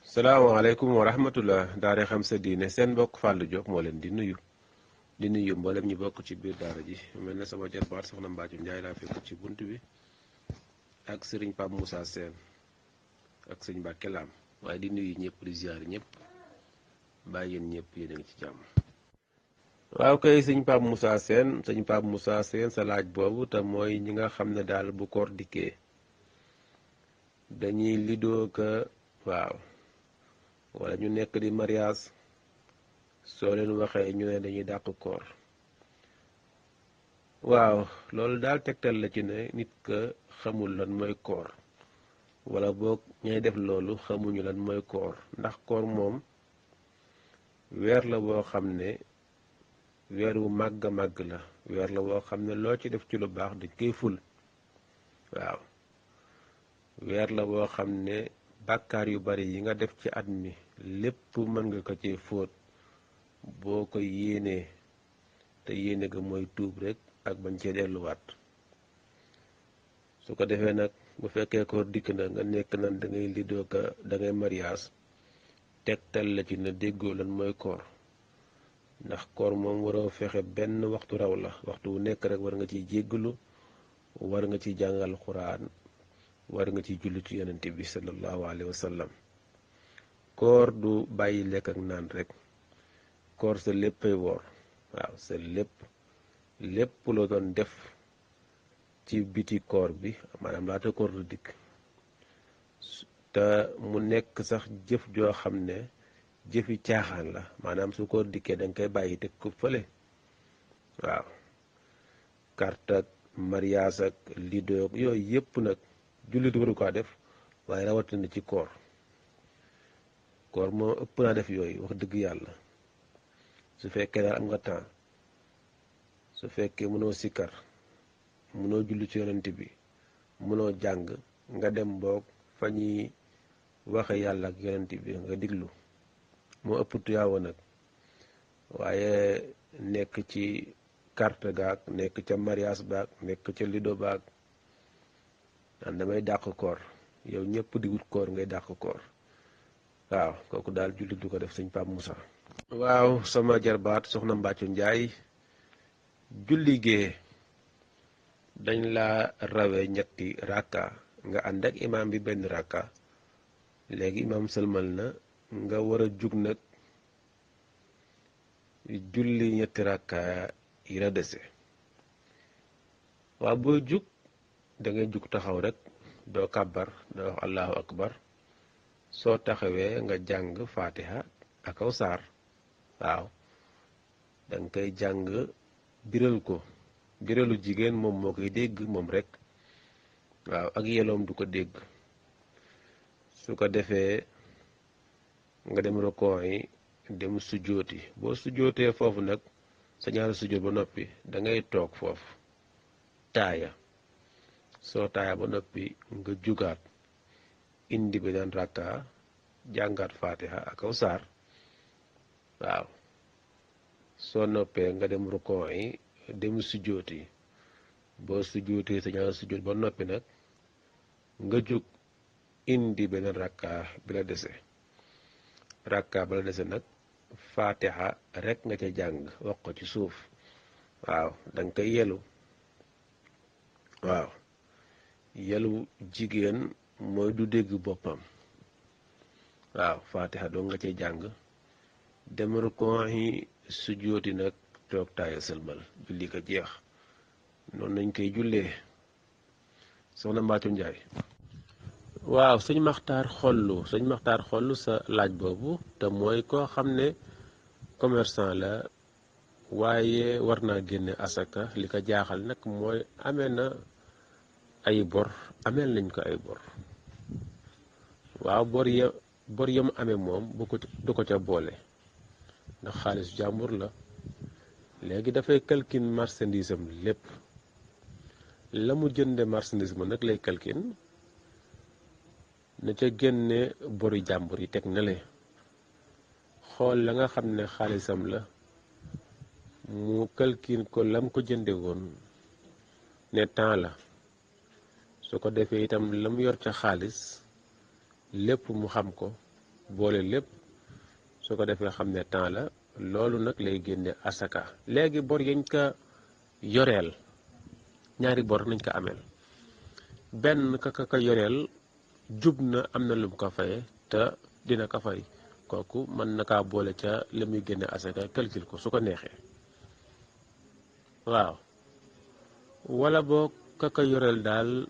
salaamaaleykum wa rahmatullah daara xam sa diine seen mbokk Fallou Diop moo leen di nuyu mboolem ñu bokk ci biir daara ji mel na sama jarbaat soxna Mbacke Ndiaye laa fekk ci bunt bi ak sëriñ Pape Moussa Sène ak sëñ Mbacke Lam waaye di nuyu ñëpp di ziar ñëpp bàyyi yéen ñëpp yéen a ngi ci jàmm. waaw kay sëñ Pape Moussa Sène sa laaj boobu te mooy ñi nga xam ne daal bu koor dikkee dañuy lidoo ka waaw wala ñu nekk di mariage soo leen waxee ñu ne dañuy dàq koor waaw loolu daal tegtal la ci ne nit ka xamul lan mooy koor wala boog ñay def loolu xamuñu lan mooy koor ndax koor moom weer la boo xam ne weer wu màgg a màgg la weer la boo xam ne loo ci def ci lu baax dañ koy ful waaw weer la boo xam ne bàkkaar yu bari yi nga def ci at mi lépp mën nga ko ci fóot boo ko yéenee te yéene ga mooy tuub rek ak bañ cee delluwaat su ko defee nag bu fekkee koor dikk na nga nekk nan da ngay lidoo ka da ngay mariage tegtal la ci ne déggoo lan mooy koor ndax koor moom waroo fexe benn waxtu raw la waxtu wu nekk rek war nga ciy jéggalu war nga ci jàngal xuraan war nga ci julli ci yonent bi sallallahu alayhi wa sallam koor du bàyyi lekk ak naan rek koor sa léppay woor waaw sa lépp loo doon def ci biti koor bi maanaam laata koor du dikk te mu nekk sax jëf joo xam ne jëfi caaxaan la maanaam su koor dikkee da nga koy bàyyi teg ko fële waaw carte ak mariage ak lido yooyu yëpp nag jullit waru ko def waaye rawatina ci koor moo ëpp naa def yooyu wax dëgg yàlla su fekkee daal am nga temps su fekkee mënoo sikkar mënoo julli ci yonent bi mënoo jàng nga dem boog fa ñuy waxe yàlla ak yonent bi nga diglu moo ëpp tuyaawa nag waaye nekk ci carte gaag nekk ca mariage baag nekk ca lido baag naan damay dàq koor yow ñëpp di wut koor ngay dàq koor waaw kooku daal jullit du ko def sëñ Pape Moussa. waaw sama jarbaat soxna Mbacke Ndiaye julli gee dañ la rawee ñetti rakka nga ànd ak imaam bi benn rakka léegi imaam sëlmal na nga war a jug nag julli ñetti rakka yi la dese waaw booy jug da ngay jug taxaw rek doo kàbbar doo wax allahu akbar soo taxawee nga jàng fatiha ak aw saar waaw danga koy jàng biral ko biralu jigéen moom moo koy dégg moom rek waaw ak yeloom du ko dégg su ko defee nga dem rokon yi dem sujjóoti boo sujjóotee foofu nag sa ñaari sujjóot ba noppi da ngay toog foofu taaya soo taaya ba noppi nga jugaat indi beneen rakka jàngaat fatiha ak aw saar waaw soo noppee nga dem rukon yi dem sujjóoti boo sujjóotee sa ñaari sujjóot ba noppi nag nga jóg indi beneen rakka bi la dese rakka ba la dese nag fatiha rek nga ca jàng wax ko ci suuf waaw danga koy yelu waaw yelu jigéen mooy du dégg boppam waaw fatiha doo nga cay jàng dem rukon yi sujjóoti nag toog taaya sëlmal julli ko jeex noonu nañ koy jullee soxna Mbacke Ndiaye. waaw sëñ Maxtaar xollu sa laaj boobu te mooy koo xam ne commerçant la waaye war naa génne asaka li ko jaaxal nag mooy amee na ay bor ameel nañ ko ay bor waaw bor yam amee moom du ko ca boole ndax xaalis jàmbur la léegi dafay calcul marchandise am lépp la mu jënde marchandise ma nag lay calcul na ca génne bori jàmbur yi teg na le xool la nga xam ne xaalisam la mu calcul ko lam ko jënde woon ne temps la su ko defee itam la mu yor ca xaalis lépp mu xam ko boole lépp su ko defee xam ne temps la loolu nag lay génne asaka. léegi bor yañ ko yoreel ñaari bor nañ ko ameel, benn ka yoreel jub na am na lum ko faye te dina ko fay, kooku mën na kaa boole ca la muy génne asaka calcul ko su ko neexee. waaw wala boo ka yoreel daal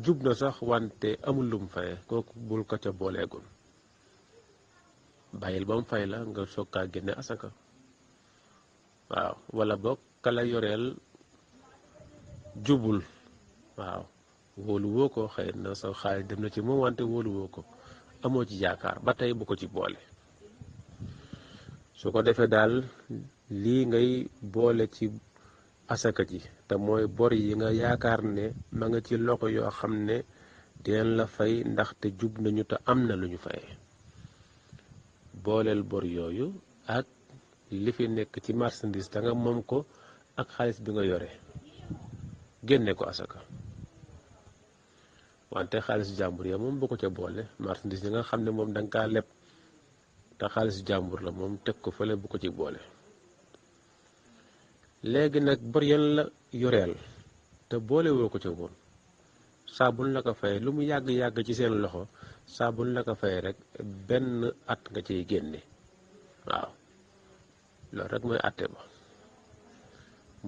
jub na sax wante amul lum faye, kooku bul ko ca booleegul, bàyyil ba mu fay la nga soog kaa génne asaka. waaw wala boog ka la yoreel jubul, waaw wóolu woo ko, xëy na sa xaalis dem na ci moom wante wóolu woo ko, amoo ci yaakaar, ba tey bu ko ci boole. su ko defee daal lii ngay boole ci asaka ji te mooy bor yi nga yaakaar ne ma nga ci loxo yoo xam ne dinañ la fay ndaxte jub nañu te am na lu ñu fayee, booleel bor yooyu ak li fi nekk ci marchandise te nga moom ko ak xaalis bi nga yore, génne ko asaka. wante xaalisu jàmbur ya moom bu ko ca boole, marchandise yi nga xam ne moom da nga kaa leb te xaalisu jàmbur la moom teg ko fële bu ko ci boole. léegi nag bor yan la yoreel te boole woo ko ca woon, saa buñ la ko fayee lu mu yàgg-yàgg ci seen loxo, saa buñ la ko fayee rek benn at nga ciy génne. waaw loolu rek mooy atte ba,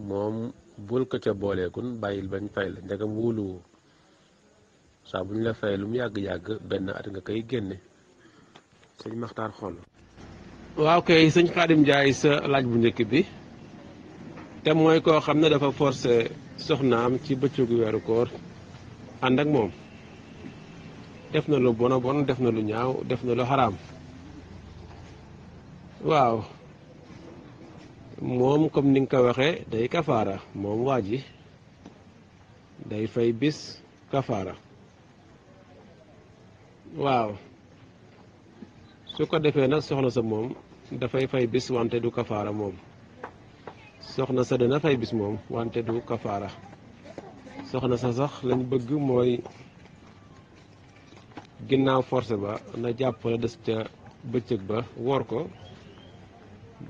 moom bul ko ca booleegun, bàyyil bañ fay la ndegam wóoluwu, saa buñ la fayee lu mu yàgg-yàgg benn at nga koy génne. sëñ Maxtaar xool. waaw kay sëñ Xaadim Njaay sa laaj bu njëkk bi te mooy koo xam ne dafa forcé soxnaam ci bëccëgu weeru koor ànd ak moom, def na lu bona bon, def na lu ñaaw, def na lu xaraam. waaw moom comme ni nga ko waxee day kafaara, moom waa ji day fay bis kafaara. waaw su ko defee nag soxna sa moom dafay fay bis wante du kafaara, moom soxna sa dana fay bis moom wante du kafaara. soxna sa sax lañ bëgg mooy ginnaaw forcé ba na jàppale des ca bëccëg ba woor ko,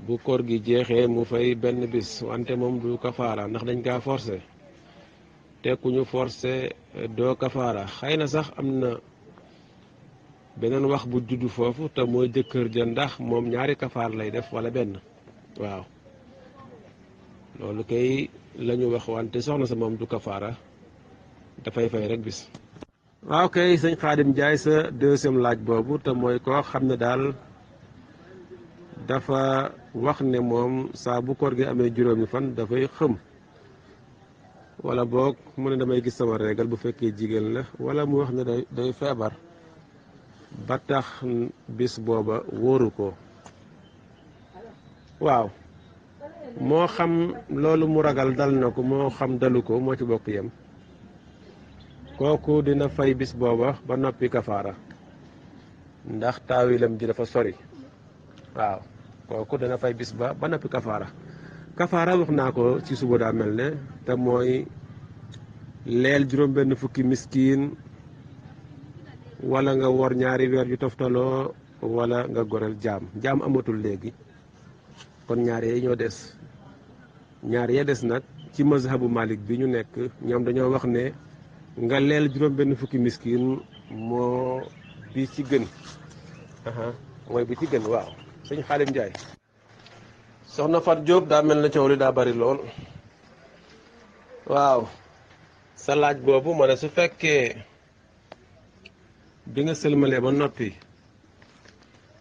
bu koor gi jeexee mu fay benn bis wante moom du kafaara ndax dañ kaa forcé, te ku ñu forcé doo kafaara. xëy na sax am na beneen wax bu juddu foofu te mooy jëkkër ja ndax moom ñaari kafaar lay def wala benn. waaw loolu kay lañu wax, wante soxna sa moom du kafaara, dafay fay rek bis. waaw kay sëñ Xaadim Njaay sa deuxième laaj boobu te mooy koo xam ne daal dafa wax ne moom saa bu koor gi amee juróomi fan dafay xëm, wala boog mu ne damay gis sama régal bu fekkee jigéen la, wala mu wax ne day feebar ba tax bis booba wóoru ko. waaw moo xam loolu mu ragal dal na ko moo xam dalu ko, moo ci bokk yem, kooku dina fay bis booba ba noppi kafaara ndax taawilam ji dafa sori. waaw kooku dana fay bis ba noppi kafaara. kafaara wax naa ko ci suba daa mel ne te mooy leel juróom benn fukki miskiin, wala nga wor ñaari weer yu toftaloo, wala nga goreel jaam amatul léegi, kon ñaar yee ñoo des. ñaar yee des nag ci mazhabu Malik bi ñu nekk, ñoom dañoo wax ne nga leel juróom benn fukki miskiin moo bi ci gën. mooy bi ci gën. waaw sëñ Xaadim Njaay. soxna Fat Diop daa mel na coow li daa bari lool. waaw sa laaj boobu ma ne su fekkee bi nga sëlmalee ba noppi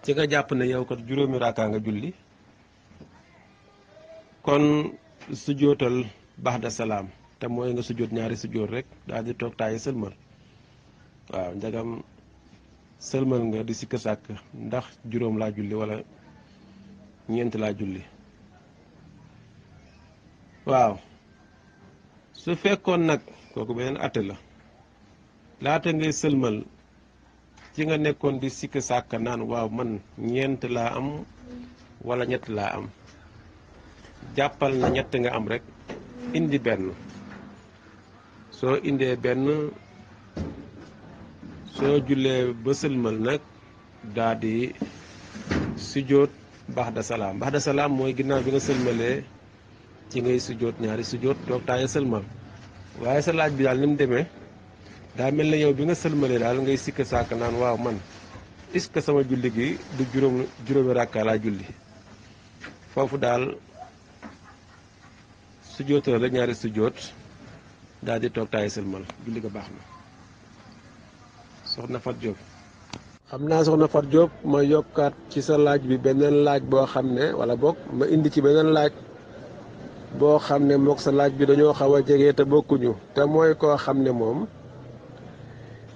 ci nga jàpp ne yow kat juróomi raakaa nga julli, kon sujjóotal baxda salaam te mooy nga sujjóot ñaari sujjóot rek daal di toog taayi sëlmal. waaw njagam sëlmal nga di sikk sàkk ndax juróom laa julli wala ñeent laa julli. waaw su fekkoon nag kooku beneen atte la, laata ngay sëlmal ci nga nekkoon di sikk sàkk naan waaw man ñeent laa am wala ñett laa am, jàppal na ñett nga am rek indi benn. soo indee benn, soo jullee ba sëlmal nag daa di sujjóot baxda salaam mooy ginnaaw bi nga sëlmalee ci ngay sujjóot ñaari sujjóot toog taaya sëlmal. waaye sa laaj bi daal ni mu demee daa mel ne yow bi nga sëlmalee daal ngay sikk sàkk naan waaw man est-ce que sama julli gi du juróomi rakka laa julli. foofu daal sujjóotal la ñaari sujjóot daal di toog taaya sëlmal julli ga baax na. soxna Fat Diop. xam naa soxna Fat Diop ma yokkaat ci sa laaj bi beneen laaj boo xam ne wala boog ma indi ci beneen laaj boo xam ne mook sa laaj bi dañoo xaw a jege te bokkuñu te mooy koo xam ne moom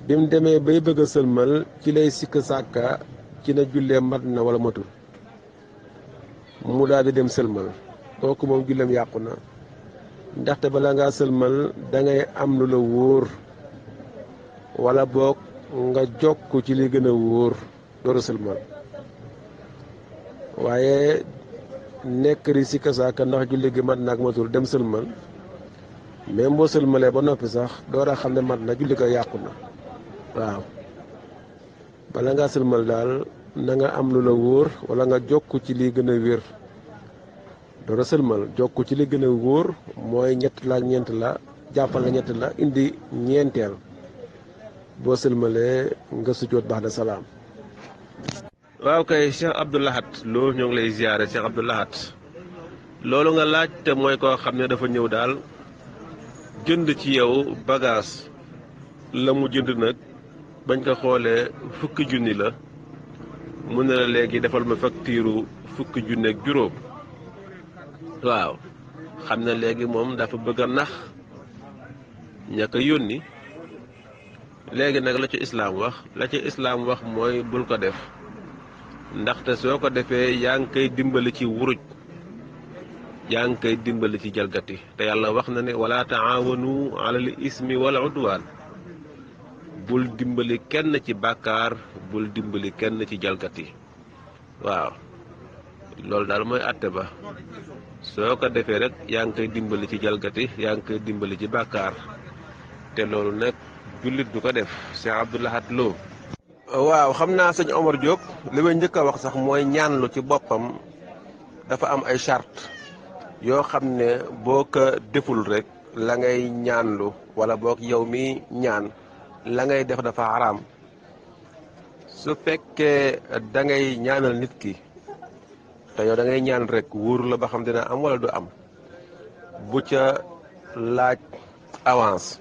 bi mu demee bay bëgg a sëlmal ci lay sikk sàkka ci na jullee mat na wala matul mu daal di dem sëlmal kooku moom julleem yàqu na ndaxte bala ngaa sëlmal dangay am lu la wóor wala boog nga jokk ci li gën a wóor dooru sëlmal waaye nekk ri si kasaaka ndax julli gi mat na ak matul dem sëlmal même boo sëlmalee ba noppi sax door a xam ne mat na julli ko yàqu na. waaw bala ngaa sëlmal daal na nga am lu la wóor wala nga jokk ci li gën a wér door a sëlmal jokk ci li gën a wóor mooy ñett la ak ñeent la jàppal na ñett la indi ñeenteel boo sëlmalee nga sujjóot ba'da salaam. waaw kay Cheikh Abdou Lahad Lo ñoo ngi lay ziyaare Cheikh Abdou Lahad loolu nga laaj te mooy koo xam ne dafa ñëw daal jënd ci yow bagage la mu jënd nag bañ ko xoolee fukki junni la mu ne la léegi defal ma facture fukki junni ak juróom. waaw xam ne léegi moom dafa bëgg a nax ña ko yónni. léegi nag la ci islaam wax mooy bul ko def ndaxte soo ko defee yaa ngi koy dimbali ci wuruj yaa ngi koy dimbali ci jalgati te yàlla wax na ne wala taawanu alal ismi wal udwaan bul dimbali kenn ci bàkkaar bul dimbali kenn ci jalgati. waaw loolu daal mooy àtte ba soo ko defee rek yaa ngi koy dimbali ci jalgati yaa ngi koy dimbali ci bàkkaar te loolu nag jullit du ko def. Cheikh Abdou Lahad Lo. waaw xam naa sëñ Omar Diop li may njëkk a wax sax mooy ñaanlu ci boppam dafa am ay charte yoo xam ne boo ko deful rek la ngay ñaanlu wala boog yow mi ñaan la ngay def dafa xaraam. su fekkee da ngay ñaanal nit ki te yow da ngay ñaan rek wóoru la ba xam dina am wala du am bu ca laaj avance.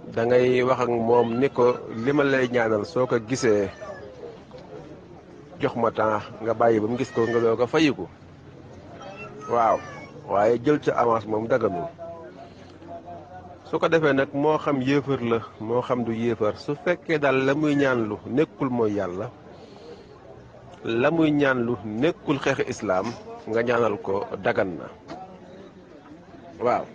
da ngay wax ak moom ni ko li ma lay ñaanal soo ko gisee jox ma temps nga bàyyi ba mu gis ko nga doo ko fayiku. waaw waaye jël ca avance moom daganul. su ko defee nag moo xam yéefar la moo xam du yéefar su fekkee daal la muy ñaanlu nekkul mooy yàlla la muy ñaanlu nekkul xeexi islaam nga ñaanal ko dagan na. waaw